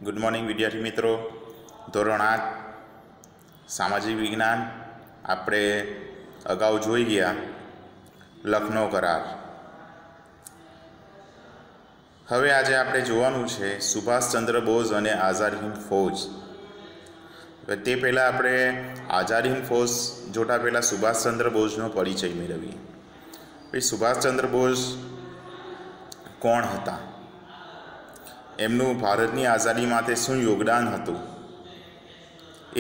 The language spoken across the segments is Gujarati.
ગુડ મોર્નિંગ વિદ્યાર્થી મિત્રો. ધોરણ 8 સામાજિક વિજ્ઞાન આપણે અગાઉ જોઈ ગયા લખનૌ કરાર. હવે આજે આપણે જોવાનું છે સુભાષચંદ્ર બોઝ અને આઝાદ હિન્દ ફૌજ. તે પહેલાં આપણે આઝાદ હિન્દ ફૌજ જોતા પહેલાં સુભાષચંદ્ર બોઝનો પરિચય મેળવીએ. સુભાષચંદ્ર બોઝ કોણ હતા, એમનું ભારતની આઝાદી માટે શું યોગદાન હતું,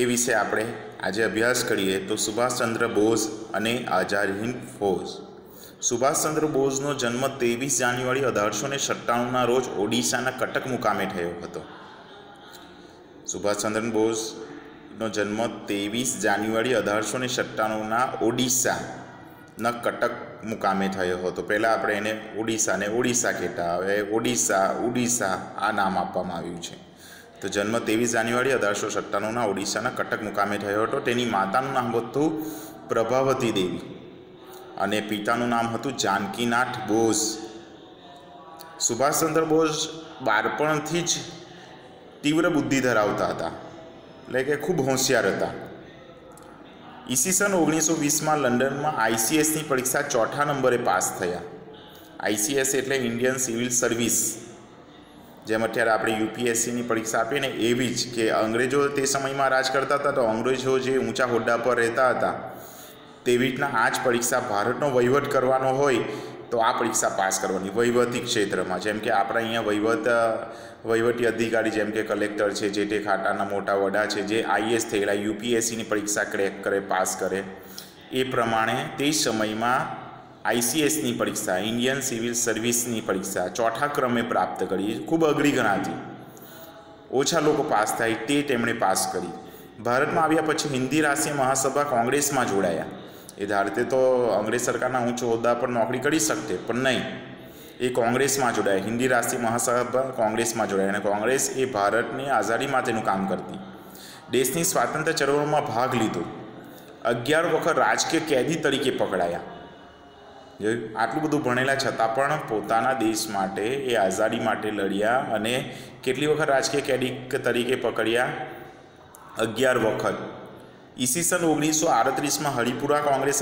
એ વિશે આપણે આજે અભ્યાસ કરીએ. તો સુભાષચંદ્ર બોઝ અને આઝાદ હિન્દ ફૌજ. સુભાષચંદ્ર બોઝનો જન્મ 23 જાન્યુઆરી 1897ના રોજ ઓડિશાના કટક મુકામે થયો હતો. સુભાષચંદ્ર બોઝનો જન્મ 23 જાન્યુઆરી 1897ના ઓડિશાના કટક મુકામે થયો હતો. પહેલાં આપણે એને ઓડિશા કહેતા, હવે ઓડિશા આ નામ આપવામાં આવ્યું છે. તો જન્મ 23 જાન્યુઆરી 1897ના ઓડિશાના કટક મુકામે થયો હતો. તેની માતાનું નામ હતું પ્રભાવતી દેવી અને પિતાનું નામ હતું જાનકીનાથ બોઝ. સુભાષચંદ્ર બોઝ બાળપણથી જ તીવ્ર બુદ્ધિ ધરાવતા હતા, એટલે કે ખૂબ હોશિયાર હતા. ઈસવીસન 1920માં લંડનમાં ICSની પરીક્ષા 4થા નંબરે પાસ થયા. ICS એટલે ઇન્ડિયન સિવિલ સર્વિસ, જેમ અત્યારે આપણે UPSCની પરીક્ષા આપીએ ને એવી જ, કે અંગ્રેજો તે સમયમાં રાજ કરતા હતા, તો અંગ્રેજો જે ઊંચા હોદ્દા પર રહેતા હતા તેવી રીતના આ જ પરીક્ષા ભારતનો વહીવટ કરવાનો હોય તો આ પરીક્ષા પાસ કરવાની વહીવટી ક્ષેત્રમાં. જેમ કે આપણા અહીંયા વહીવટી અધિકારી જેમ કે કલેક્ટર છે, જે તે ખાતાના મોટા વડા છે, જે IAS થયેલા UPSCની પરીક્ષા ક્રેક કરે, પાસ કરે, એ પ્રમાણે તે સમયમાં ICSની પરીક્ષા, ઇન્ડિયન સિવિલ સર્વિસની પરીક્ષા 4થા ક્રમે પ્રાપ્ત કરી. ખૂબ અઘરી ગણાતી, ઓછા લોકો પાસ થાય તે તેમણે પાસ કરી. ભારતમાં આવ્યા પછી હિન્દી રાષ્ટ્રીય મહાસભા કોંગ્રેસમાં જોડાયા. એ ધારતે તો અંગ્રેજ સરકારના ઊંચ હોદ્દા પર નોકરી કરી શકતે, પણ નહીં, એ કોંગ્રેસમાં જોડાયા. હિન્દી રાષ્ટ્રીય મહાસભા કોંગ્રેસમાં જોડાયા અને કોંગ્રેસ એ ભારતની આઝાદી માટેનું કામ કરતી. દેશની સ્વાતંત્ર્ય ચળવળમાં ભાગ લીધો. 11 વખત રાજકીય કેદી તરીકે પકડાયા. આટલું બધું ભણેલા છતાં પણ પોતાના દેશ માટે, એ આઝાદી માટે લડ્યા. અને કેટલી વખત રાજકીય કેદી તરીકે પકડ્યા? 11 વખત. ઈસવીસન 1938માં હરિપુરા કોંગ્રેસ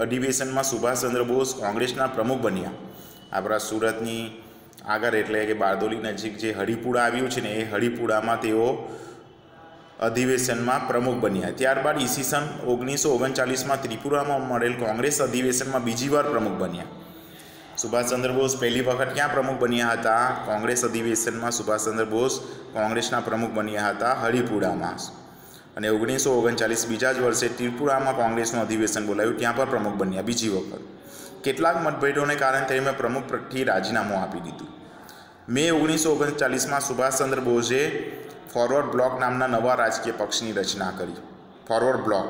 અધિવેશનમાં સુભાષચંદ્ર બોઝ કોંગ્રેસના પ્રમુખ બન્યા. આપણા સુરતની આગળ એટલે કે બારડોલી નજીક જે હરિપુરા આવ્યું છે ને, એ હરિપુરામાં તેઓ અધિવેશનમાં પ્રમુખ બન્યા. ત્યારબાદ ઈસવીસન 1939માં ત્રિપુરામાં મળેલ કોંગ્રેસ અધિવેશનમાં બીજી વાર પ્રમુખ બન્યા. સુભાષચંદ્ર બોઝ પહેલી વખત ક્યાં પ્રમુખ બન્યા હતા? કોંગ્રેસ અધિવેશનમાં સુભાષચંદ્ર બોઝ કોંગ્રેસના પ્રમુખ બન્યા હતા હરિપુરામાં. અને 1939 બીજા જ વર્ષે ત્રિપુરામાં કોંગ્રેસનું અધિવેશન બોલાવ્યું, ત્યાં પર પ્રમુખ બન્યા બીજી વખત. કેટલાક મતભેદોને કારણે તેમણે પ્રમુખ પદથી રાજીનામું આપી દીધું. મે 1939માં સુભાષચંદ્ર બોઝે ફોરવર્ડ બ્લોક નામના નવા રાજકીય પક્ષની રચના કરી. ફોરવર્ડ બ્લોક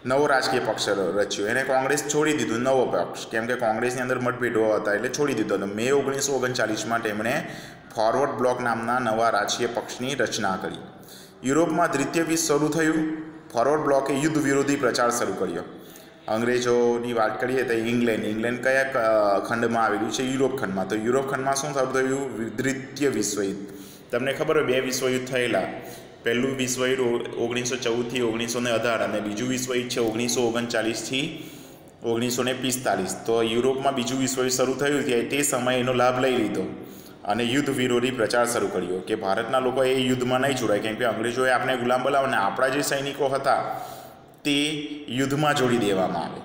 નવો રાજકીય પક્ષ રચ્યો. એને કોંગ્રેસ છોડી દીધું, નવો પક્ષ, કેમ કે કોંગ્રેસની અંદર મતભેદો હતા એટલે છોડી દીધો હતો. મે 1939માં તેમણે ફોરવર્ડ બ્લોક નામના નવા રાજકીય પક્ષની રચના કરી. યુરોપમાં દ્વિતીય વિશ્વ શરૂ થયું. ફોરવર્ડ બ્લોકે યુદ્ધ વિરોધી પ્રચાર શરૂ કર્યો. અંગ્રેજોની વાત કરીએ તો ઇંગ્લેન્ડ કયા ખંડમાં આવેલું છે? યુરોપ ખંડમાં. તો યુરોપ ખંડમાં શું થયું? દ્વિતીય વિશ્વયુદ્ધ. તમને ખબર હોય 2 વિશ્વયુદ્ધ થયેલા. પહેલું વિશ્વયુદ્ધ 1914થી 1918 અને બીજું વિશ્વયુદ્ધ છે 1939થી 1945. તો યુરોપમાં બીજું વિશ્વયુદ્ધ શરૂ થયું તે સમયે એનો લાભ લઈ લીધો અને યુદ્ધ વિરોધી પ્રચાર શરૂ કર્યો કે ભારતના લોકો એ યુદ્ધમાં નહીં જોડાય, કેમ કે અંગ્રેજોએ આપણે ગુલામ બનાવ્યા અને આપણા જે સૈનિકો હતા તે યુદ્ધમાં જોડી દેવામાં આવે.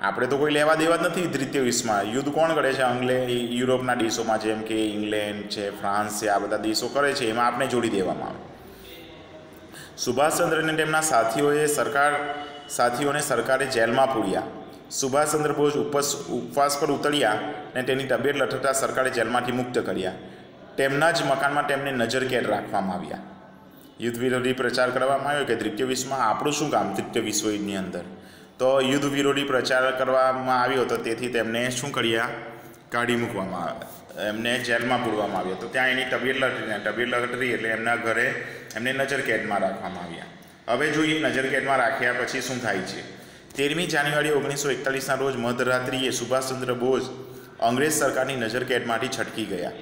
આપણે તો કોઈ લેવા દેવા જ નથી દ્વિતીય વિશ્વમાં. યુદ્ધ કોણ કરે છે? યુરોપના દેશોમાં, જેમ કે ઇંગ્લેન્ડ છે, ફ્રાન્સ છે, આ બધા દેશો કરે છે, એમાં આપણે જોડી દેવામાં આવે. સુભાષચંદ્ર અને તેમના સાથીઓને સરકારે જેલમાં પૂર્યા. સુભાષચંદ્ર બોઝ ઉપવાસ પર ઉતર્યા અને તેની તબિયત લથડતા સરકારે જેલમાંથી મુક્ત કર્યા. તેમના જ મકાનમાં તેમને નજરકેદ રાખવામાં આવ્યા. યુદ્ધ વિરોધી પ્રચાર કરવામાં આવ્યો કે દ્વિતીય વિશ્વમાં આપણું શું કામ દ્વિતીય વિશ્વયુદ્ધની અંદર? તો યુદ્ધ વિરોધી પ્રચાર કરવામાં આવ્યો, તો તેથી તેમને શું કર્યા? કાઢી મૂકવામાં આવ્યા, એમને જેલમાં પૂરવામાં આવ્યા. તો ત્યાં એની તબિયત લથડી એટલે એમના ઘરે એમને નજરકેદમાં રાખવામાં આવ્યા. હવે જોઈએ નજરકેદમાં રાખ્યા પછી શું થાય છે. 13મી જાન્યુઆરી 1941ના રોજ મધરાત્રિએ સુભાષચંદ્ર બોઝ અંગ્રેજ સરકારની નજરકેદમાંથી છટકી ગયા.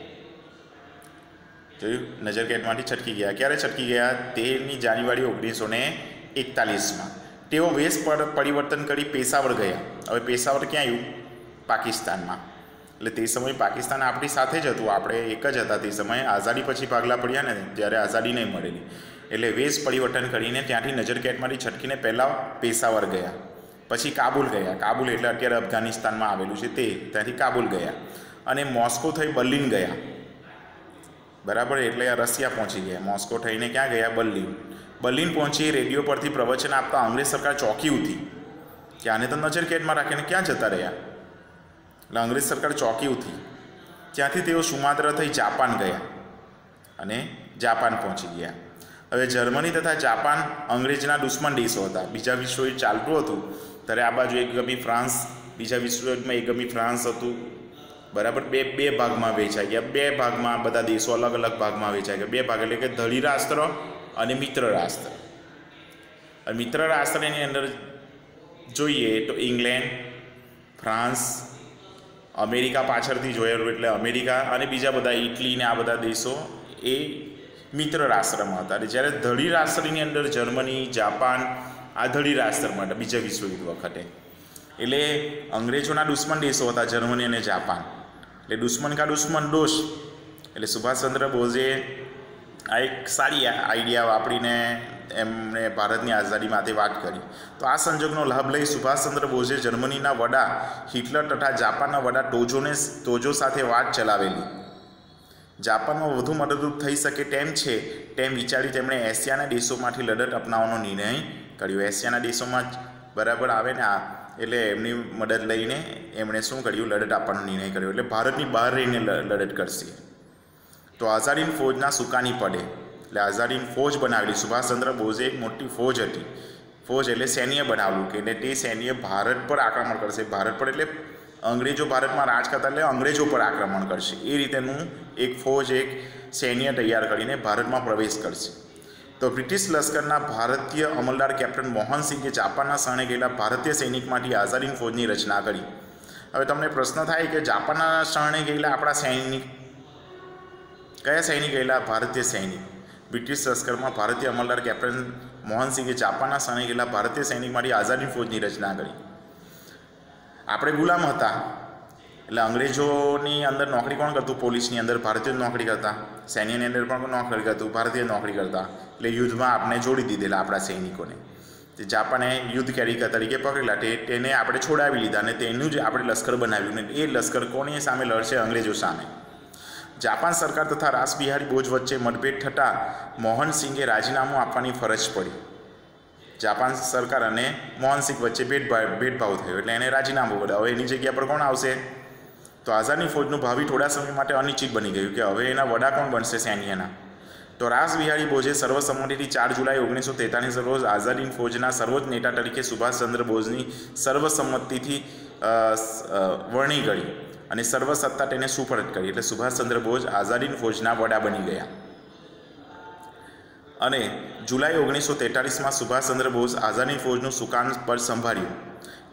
જોયું, નજરકેટમાંથી છટકી ગયા. ક્યારે છટકી ગયા? 13 જાન્યુઆરી 1941માં. તેઓ વેશ પરિવર્તન કરી પેશાવર ગયા. હવે પેશાવર ક્યાં આવ્યું? પાકિસ્તાનમાં. એટલે તે સમયે પાકિસ્તાન આપણી સાથે જ હતું, આપણે એક જ હતા તે સમયે. આઝાદી પછી ભાગલા પડ્યા ને ત્યારે આઝાદી નહીં મળેલી, એટલે વેશ પરિવર્તન કરીને ત્યાંથી નજરકેટમાંથી છટકીને પહેલાં પેશાવર ગયા, પછી કાબુલ ગયા. કાબુલ એટલે અત્યારે અફઘાનિસ્તાનમાં આવેલું છે તે, ત્યાંથી કાબુલ ગયા અને મોસ્કો થઈ બર્લિન ગયા. બરાબર, એટલે રશિયા પહોંચી ગયા. મોસ્કો થઈને ક્યાં ગયા? બર્લિન. બર્લિન પહોંચી રેડિયો પરથી પ્રવચન આપતા અંગ્રેજ સરકાર ચોંકી ઉઠી કે આને તો નજરકેટમાં રાખીને ક્યાં જતા રહ્યા. એટલે અંગ્રેજ સરકાર ચોંકી ઉઠી. ત્યાંથી તેઓ સુમાત્રા થઈ જાપાન ગયા અને જાપાન પહોંચી ગયા. હવે જર્મની તથા જાપાન અંગ્રેજના દુશ્મન દેશો હતા. બીજા વિશ્વયુદ્ધ ચાલતું હતું ત્યારે આ બાજુ એક ગમી ફ્રાન્સ, બીજા વિશ્વયુદ્ધમાં એક ગમી ફ્રાન્સ હતું. બરાબર, બે ભાગમાં વેચાઈ ગયા. બે ભાગમાં બધા દેશો અલગ અલગ ભાગમાં વેચાઈ ગયા. બે ભાગ એટલે કે ધડી રાષ્ટ્ર અને મિત્ર રાષ્ટ્ર. મિત્ર રાષ્ટ્રની અંદર જોઈએ તો ઇંગ્લેન્ડ, ફ્રાન્સ, અમેરિકા પાછળથી જોયેલું એટલે અમેરિકા અને બીજા બધા ઇટલી ને આ બધા દેશો એ મિત્ર રાષ્ટ્રમાં હતા. જ્યારે ધડી રાષ્ટ્રની અંદર જર્મની, જાપાન આ ધડી રાષ્ટ્રમાં હતા બીજા વિશ્વયુદ્ધ વખતે. એટલે અંગ્રેજોના દુશ્મન દેશો હતા જર્મની અને જાપાન. એટલે દુશ્મન કા દુશ્મન દોષ. એટલે સુભાષચંદ્ર બોઝે આ એક સારી આઈડિયા વાપરીને એમણે ભારતની આઝાદી માટે વાત કરી. તો આ સંજોગનો લાભ લઈ સુભાષચંદ્ર બોઝે જર્મનીના વડા હિટલર તથા જાપાનના વડા ટોજો સાથે વાત ચલાવેલી. જાપાનમાં વધુ મદદરૂપ થઈ શકે તેમ છે તેમ વિચારી તેમણે એશિયાના દેશોમાંથી લડત અપનાવવાનો નિર્ણય કર્યો. એશિયાના દેશોમાં જ બરાબર આવે ને આ, એટલે એમની મદદ લઈને એમણે શું કર્યું? લડત આપવાનો નિર્ણય કર્યો. એટલે ભારતની બહાર રહીને લડત કરશે. તો આઝાદીની ફૌજના સુકાની પડે એટલે આઝાદીની ફૌજ બનાવેલી. સુભાષચંદ્ર બોઝે એક મોટી ફૌજ હતી. ફૌજ એટલે સૈન્ય બનાવેલું કે તે સૈન્ય ભારત પર આક્રમણ કરશે. ભારત પર એટલે અંગ્રેજો ભારતમાં રાજ કરતા એટલે અંગ્રેજો પર આક્રમણ કરશે. એ રીતેનું એક ફૌજ, એક સૈન્ય તૈયાર કરીને ભારતમાં પ્રવેશ કરશે. તો બ્રિટિશ લશ્કરના ભારતીય અમલદાર કેપ્ટન મોહનસિંહે જાપાનના શરણે ગયેલા ભારતીય સૈનિકમાંથી આઝાદીની ફૌજની રચના કરી. હવે તમને પ્રશ્ન થાય કે જાપાનના શરણે ગયેલા આપણા સૈનિક કયા સૈનિક ગયેલા? ભારતીય સૈનિક. બ્રિટિશ લશ્કરમાં ભારતીય અમલદાર કેપ્ટન મોહનસિંહે જાપાનના શરણે ગયેલા ભારતીય સૈનિકમાંથી આઝાદીની ફૌજની રચના કરી. આપણે ગુલામ હતા એટલે અંગ્રેજોની અંદર નોકરી કોણ કરતું? પોલીસની અંદર ભારતીય નોકરી કરતા, સૈન્યની અંદર પણ નોકરી કરતું, ભારતીય નોકરી કરતા. એટલે યુદ્ધમાં આપણે જોડી દીધેલા આપણા સૈનિકોને. તે જાપાને યુદ્ધ કેરિયર તરીકે પકડેલા, તેને આપણે છોડાવી લીધા અને તેનું જ આપણે લશ્કર બનાવ્યું. ને એ લશ્કર કોની સામે લડશે? અંગ્રેજો સામે. જાપાન સરકાર તથા રાસબિહારી બોઝ વચ્ચે મતભેદ થતાં મોહનસિંહે રાજીનામું આપવાની ફરજ પડી. જાપાન સરકાર અને મોહનસિંહ વચ્ચે ભેદભાવ થયો એટલે એને રાજીનામું કર્યું. હવે એની જગ્યા પર કોણ આવશે? તો આઝાદની ફૌજનું ભાવિ થોડા સમય માટે અનિશ્ચિત બની ગયું કે હવે એના વડા કોણ બનશે સૈન્યના. તો રાસબિહારી બોઝે સર્વસંમતિથી 4 જુલાઈ 1943 રોજ આઝાદી ફૌજના સર્વોચ્ચ નેતા તરીકે સુભાષચંદ્ર બોઝની સર્વસંમતિથી વરણી કરી અને સર્વસત્તા તેને સુપરત કરી. એટલે સુભાષચંદ્ર બોઝ આઝાદી ફૌજના વડા બની ગયા. અને જુલાઈ 1943માં સુભાષચંદ્ર બોઝ આઝાદી ફૌજનું સુકાન પદ સંભાળ્યું.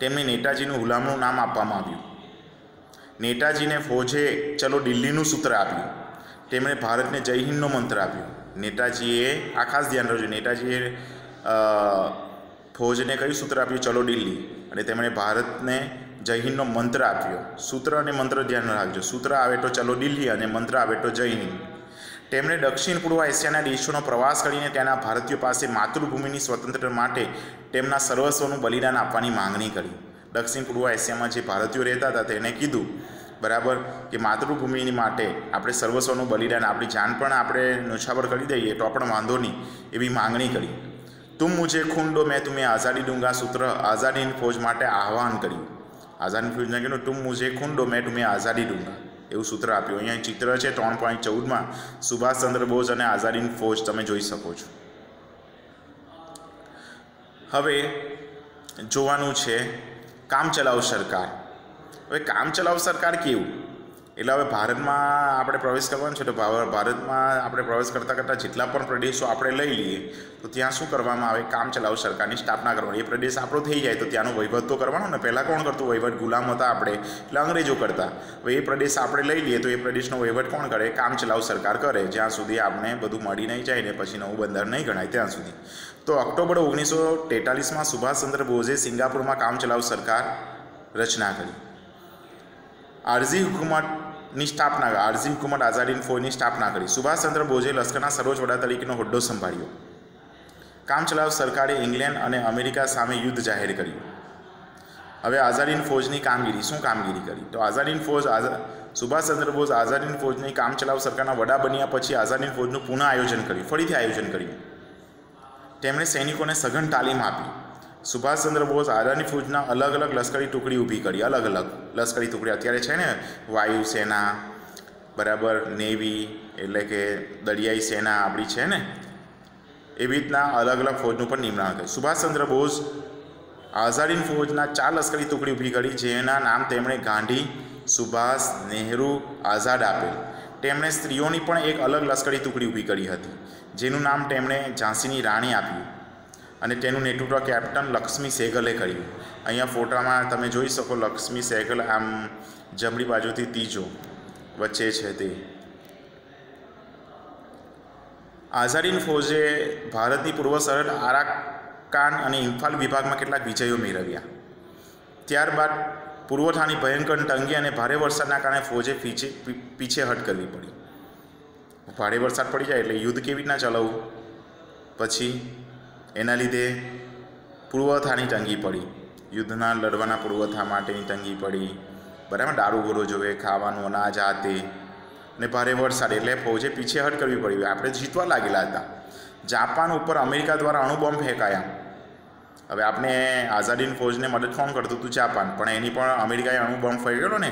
તેમને નેતાજીનું હુલામણું નામ આપવામાં આવ્યું. નેતાજીને ફૌજે ચલો દિલ્હીનું સૂત્ર આપ્યું. તેમણે ભારતને જય હિન્દનો મંત્ર આપ્યો. નેતાજીએ આ ખાસ ધ્યાન રાખજો, નેતાજીએ ફૌજને કયું સૂત્ર આપ્યું? ચલો દિલ્હી. અને તેમણે ભારતને જય હિન્દનો મંત્ર આપ્યો. સૂત્ર અને મંત્ર ધ્યાન રાખજો. સૂત્ર આવે તો ચલો દિલ્હી અને મંત્ર આવે તો જય હિન્દ. તેમણે દક્ષિણ પૂર્વ એશિયાના દેશોનો પ્રવાસ કરીને ત્યાંના ભારતીયો પાસે માતૃભૂમિની સ્વતંત્રતા માટે તેમના સર્વસ્વનું બલિદાન આપવાની માંગણી કરી. દક્ષિણ પૂર્વ એશિયામાં જે ભારતીયો રહેતા હતા તેને કીધું બરાબર કે માતૃભૂમિની માટે આપણે સર્વસ્વનું બલિદાન, આપણી જાન પણ આપણે ન્યોછાવર કરી દઈએ તો પણ વાંધો નહીં એવી માંગણી કરી. તુમ મુझे खून दो मैं तुम्हें आज़ादी दूंगा સૂત્ર આઝાદીની ફૌજ માટે આહવાન કર્યું. આઝાદીની ફૌજને કીધું તુમ મુझे खून दो मैं तुम्हें आज़ादी दूंगा એવું સૂત્ર આપ્યું. અહીંયા ચિત્ર છે 3.14માં સુભાષચંદ્ર બોઝ અને આઝાદીની ફૌજ તમે જોઈ શકો છો. હવે જોવાનું છે કામચલાઉ સરકાર. હવે કામચલાઉ સરકાર કેવું? એટલે હવે ભારતમાં આપણે પ્રવેશ કરવાનો છે તો ભારતમાં આપણે પ્રવેશ કરતાં જેટલા પણ પ્રદેશો આપણે લઈ લઈએ તો ત્યાં શું કરવામાં આવે, કામચલાઉ સરકારની સ્થાપના કરવાની. એ પ્રદેશ આપણો થઈ જાય તો ત્યાંનો વહીવટ તો કરવાનો ને. પહેલાં કોણ કરતું વહીવટ? ગુલામ હતા આપણે, એટલે અંગ્રેજો કરતા. હવે એ પ્રદેશ આપણે લઈ લઈએ તો એ પ્રદેશનો વહીવટ કોણ કરે? કામચલાઉ સરકાર કરે, જ્યાં સુધી આપણે બધું મળી નહીં જાય ને પછી નવું બંધારણ નહીં ગણાય ત્યાં સુધી. તો ઓક્ટોબર 1943માં સુભાષચંદ્ર બોઝે સિંગાપુરમાં કામચલાઉ સરકાર રચના કરી. આરઝી હુકુમતની સ્થાપના, આરઝી હુકુમત આઝાદી ફૌજની સ્થાપના કરી. સુભાષચંદ્ર બોઝે લશ્કરના સર્વોચ્ચ વડા તરીકેનો હોદ્દો સંભાળ્યો. કામચલાઉ સરકારે ઇંગ્લેન્ડ અને અમેરિકા સામે યુદ્ધ જાહેર કર્યું. હવે આઝાદી ફૌજની કામગીરી, શું કામગીરી કરી? તો આઝાદી ફૌજ, સુભાષચંદ્ર બોઝ આઝાદી ફૌજની કામચલાઉ સરકારના વડા બન્યા પછી આઝાદી ફૌજનું પુનઃ આયોજન કર્યું, ફરીથી આયોજન કર્યું. તેમણે સૈનિકોને સઘન તાલીમ આપી. સુભાષચંદ્ર બોઝ આઝાદી ફૌજના અલગ અલગ લશ્કરી ટુકડી ઊભી કરી. અલગ અલગ લશ્કરી ટુકડી અત્યારે છે ને, વાયુસેના, બરાબર, નેવી એટલે કે દરિયાઈ સેના આપણી છે ને, એવી રીતના અલગ અલગ ફૌજનું પણ નિર્માણ કર્યું. સુભાષચંદ્ર બોઝ આઝાદી ફૌજના 4 લશ્કરી ટુકડી ઊભી કરી, જેના નામ તેમણે ગાંધી, સુભાષ, નહેરુ, આઝાદ આપેલ. તેમણે સ્ત્રીઓની પણ એક અલગ લશ્કરી ટુકડી ઊભી કરી હતી, જેનું નામ તેમણે ઝાંસીની રાણી આપ્યું અને તેનું નેતૃત્વ કેપ્ટન લક્ષ્મી સહેગલે કર્યું. અહીંયા ફોટામાં તમે જોઈ શકો, લક્ષ્મી સહેગલ આમ જમણી બાજુથી ત્રીજો વચ્ચે છે તે. આઝાદી ફૌજે ભારતની પૂર્વ સરહદ આરાકાન અને ઇમ્ફાલ વિભાગમાં કેટલાક વિજયો મેળવ્યા. ત્યારબાદ પુરવઠાની ભયંકર તંગી અને ભારે વરસાદના કારણે ફૌજે પીછેહટ કરવી પડી. ભારે વરસાદ પડી જાય એટલે યુદ્ધ કેવી રીતના ચલાવવું? પછી એના લીધે પુરવઠાની તંગી પડી, યુદ્ધના લડવાના પુરવઠા માટેની તંગી પડી, બરાબર. દારૂગોળો જોવે, ખાવાનું, અનાજ, આ તે, અને ભારે વરસાદ એટલે ફૌજે પીછેહટ કરવી પડી. આપણે જીતવા લાગેલા હતા. જાપાન ઉપર અમેરિકા દ્વારા અણુબોમ્બ ફેંકાયા. હવે આપણે આઝાદી ફૌજને મદદ કોણ કરતું હતું? જાપાન. પણ એની પણ અમેરિકાએ અણુબોમ્બ ફેંકેલો ને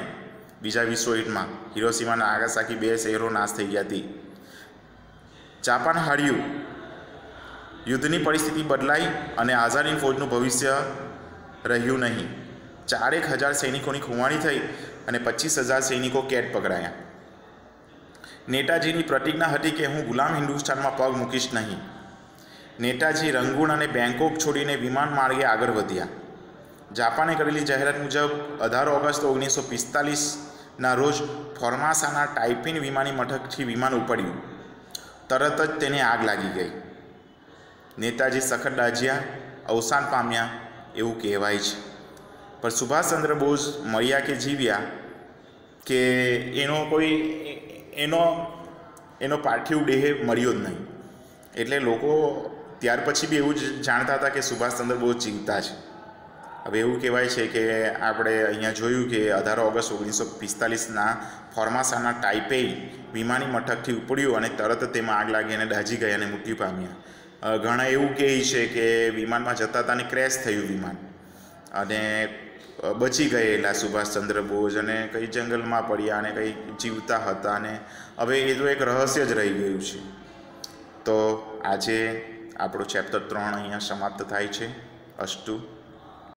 બીજા વિશ્વ યુદ્ધમાં. હિરોશીમા અને નાગાસાકી 2 શહેરો નાશ થઈ ગયા હતી. જાપાન હાર્યું, યુદ્ધની પરિસ્થિતિ બદલાઈ અને આઝાદી ફૌજનું ભવિષ્ય રહ્યું નહીં. 4,000 સૈનિકોની ખુવાણી થઈ અને 25,000 સૈનિકો કેદ પકડાયા. નેતાજીની પ્રતિજ્ઞા હતી કે હું ગુલામ હિન્દુસ્તાનમાં પગ મૂકીશ નહીં. નેતાજી રંગૂન અને બેંકોક છોડીને વિમાન માર્ગે આગળ વધ્યા. જાપાને કરેલી જાહેરાત મુજબ 18 ઓગસ્ટ 1945ના રોજ ફોર્માસાના ટાઇપિન વિમાની મથકથી વિમાન ઉપડ્યું. તરત જ તેને આગ લાગી ગઈ. નેતાજી સખત દાઝ્યા, અવસાન પામ્યા એવું કહેવાય છે. પણ સુભાષચંદ્ર બોઝ મળ્યા કે જીવ્યા કે એનો પાર્થિવ દેહ મળ્યો જ નહીં. એટલે લોકો ત્યાર પછી બી એવું જ જાણતા હતા કે સુભાષચંદ્ર બોઝ જીવતા છે. હવે એવું કહેવાય છે કે આપણે અહીંયા જોયું કે 18 ઓગસ્ટ 1945ના ફોર્માસાના ટાઇપેઈ વિમાની મથકથી ઉપડ્યું અને તરત જ તેમાં આગ લાગી અને દાઝી ગયા અને મૃત્યુ પામ્યા. ઘણા એવું કહે છે કે વિમાનમાં જતા હતા અને ક્રેશ થયું વિમાન અને બચી ગયેલા સુભાષચંદ્ર બોઝ અને કંઈ જંગલમાં પડ્યા અને કંઈ જીવતા હતા. અને હવે એ તો એક રહસ્ય જ રહી ગયું છે. તો આજે આપણો ચેપ્ટર 3 અહીંયા સમાપ્ત થાય છે. અસ્તુ.